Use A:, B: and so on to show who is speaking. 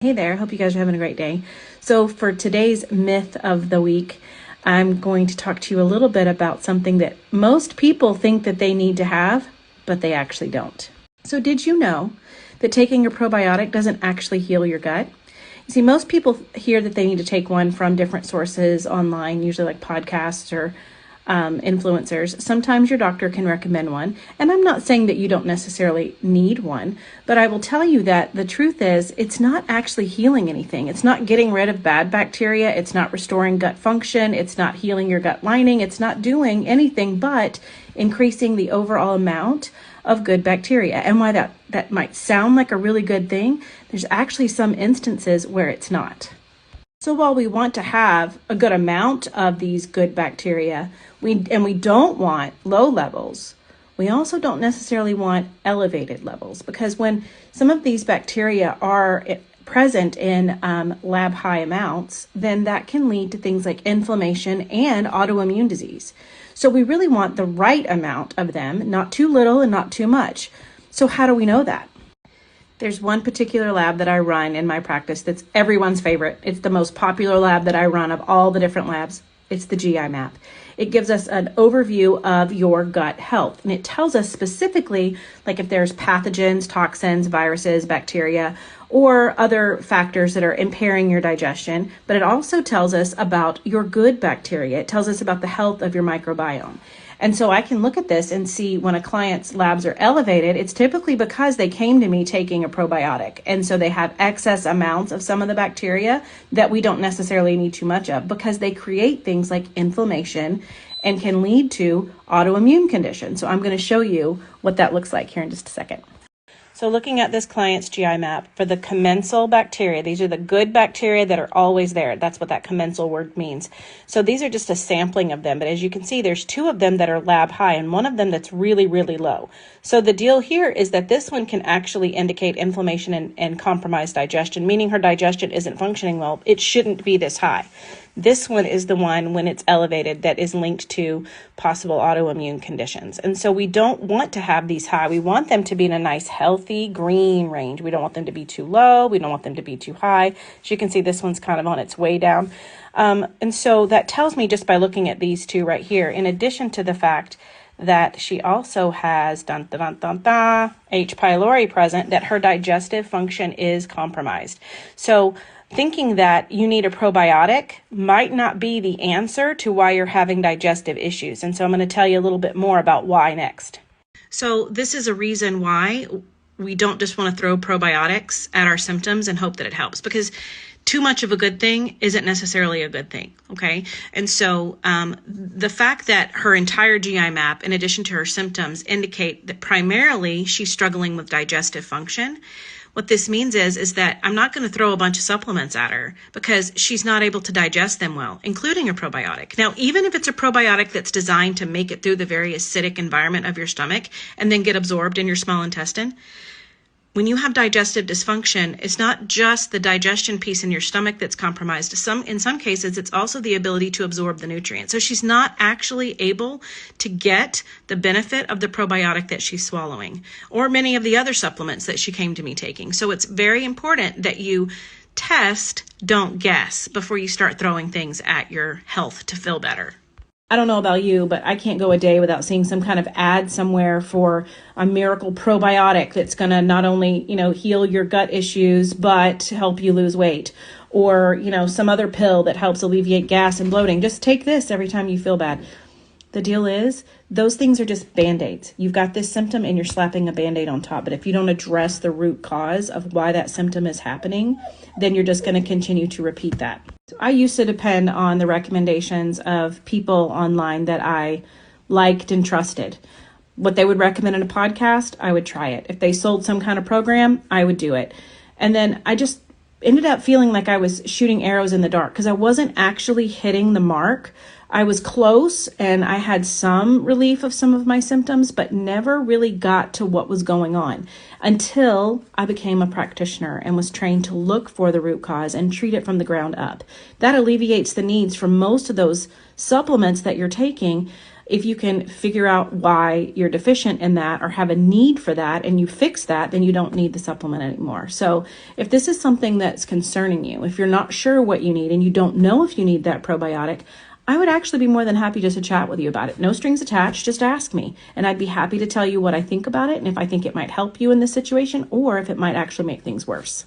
A: Hey there, hope you guys are having a great day. So for today's myth of the week, I'm going to talk to you a little bit about something that most people think that they need to have, but they actually don't. So did you know that taking a probiotic doesn't actually heal your gut? You see, most people hear that they need to take one from different sources online, usually like podcasts or influencers. Sometimes your doctor can recommend one. And I'm not saying that you don't necessarily need one, but I will tell you that the truth is it's not actually healing anything. It's not getting rid of bad bacteria. It's not restoring gut function. It's not healing your gut lining. It's not doing anything but increasing the overall amount of good bacteria. And why that might sound like a really good thing, there's actually some instances where it's not. So while we want to have a good amount of these good bacteria, we don't want low levels, we also don't necessarily want elevated levels, because when some of these bacteria are present in lab high amounts, then that can lead to things like inflammation and autoimmune disease. So we really want the right amount of them, not too little and not too much. So how do we know that? There's one particular lab that I run in my practice that's everyone's favorite. It's the most popular lab that I run of all the different labs. It's the GI map. It gives us an overview of your gut health, and it tells us specifically like if there's pathogens, toxins, viruses, bacteria, or other factors that are impairing your digestion. But it also tells us about your good bacteria. It tells us about the health of your microbiome. And so I can look at this and see when a client's labs are elevated, it's typically because they came to me taking a probiotic. And so they have excess amounts of some of the bacteria that we don't necessarily need too much of, because they create things like inflammation and can lead to autoimmune conditions. So I'm going to show you what that looks like here in just a second. So looking at this client's GI map for the commensal bacteria, these are the good bacteria that are always there. That's what that commensal word means. So these are just a sampling of them. But as you can see, there's two of them that are lab high and one of them that's really, really low. So the deal here is that this one can actually indicate inflammation and compromised digestion, meaning her digestion isn't functioning well. It shouldn't be this high. This one is the one when it's elevated that is linked to possible autoimmune conditions. And so we don't want to have these high. We want them to be in a nice, healthy green range. We don't want them to be too low. We don't want them to be too high. As you can see, this one's kind of on its way down. And so that tells me just by looking at these two right here, in addition to the fact that she also has H. pylori present, that her digestive function is compromised. So thinking that you need a probiotic might not be the answer to why you're having digestive issues. And so I'm going to tell you a little bit more about why next. So this is a reason why we don't just want to throw probiotics at our symptoms and hope that it helps, because too much of a good thing isn't necessarily a good thing, okay? And so the fact that her entire GI map, in addition to her symptoms, indicate that primarily she's struggling with digestive function. What this means is that I'm not going to throw a bunch of supplements at her because she's not able to digest them well, including a probiotic. Now, even if it's a probiotic that's designed to make it through the very acidic environment of your stomach and then get absorbed in your small intestine, when you have digestive dysfunction, it's not just the digestion piece in your stomach that's compromised. In some cases, it's also the ability to absorb the nutrients. So she's not actually able to get the benefit of the probiotic that she's swallowing, or many of the other supplements that she came to me taking. So it's very important that you test, don't guess, before you start throwing things at your health to feel better. I don't know about you, but I can't go a day without seeing some kind of ad somewhere for a miracle probiotic that's going to not only, heal your gut issues, but help you lose weight, or, some other pill that helps alleviate gas and bloating. Just take this every time you feel bad. The deal is, those things are just Band-Aids. You've got this symptom and you're slapping a Band-Aid on top. But if you don't address the root cause of why that symptom is happening, then you're just going to continue to repeat that. So I used to depend on the recommendations of people online that I liked and trusted. What they would recommend in a podcast, I would try it. If they sold some kind of program, I would do it. And then I just ended up feeling like I was shooting arrows in the dark because I wasn't actually hitting the mark. I was close and I had some relief of some of my symptoms, but never really got to what was going on until I became a practitioner and was trained to look for the root cause and treat it from the ground up. That alleviates the needs for most of those supplements that you're taking If you can figure out why you're deficient in that or have a need for that and you fix that, then you don't need the supplement anymore. So if this is something that's concerning you, if you're not sure what you need and you don't know if you need that probiotic, I would actually be more than happy just to chat with you about it. No strings attached, just ask me. And I'd be happy to tell you what I think about it and if I think it might help you in this situation or if it might actually make things worse.